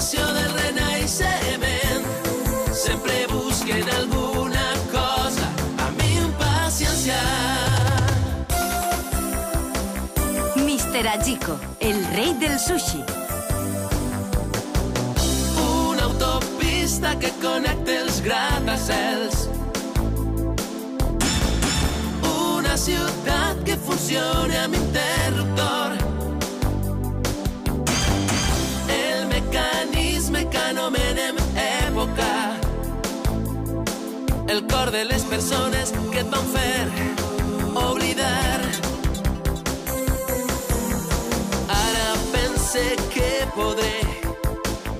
passió del renaixement. Sempre busquen alguna cosa amb impaciència. Mr. Hachiko, el rei del sushi. Una autopista que connecta els gratacels. Una ciutat que funciona amb interruptor. El mecanisme que anomenem època. El cor de les persones que et van fer oblidar. Ara pense que podré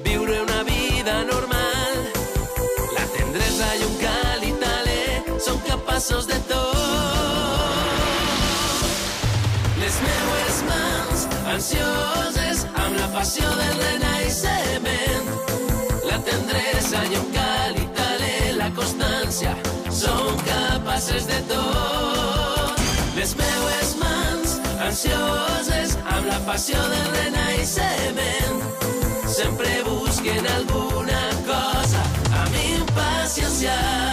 viure una vida normal. La tendresa i un cal i talè són capaços de tot. Les meues mans ansioses amb la passió del renaixement. La tendresa i un cal i talè, la constància, són capaces de tot. Les meues mans ansioses amb la passió del renaixement. Sempre busquen alguna cosa amb impaciència.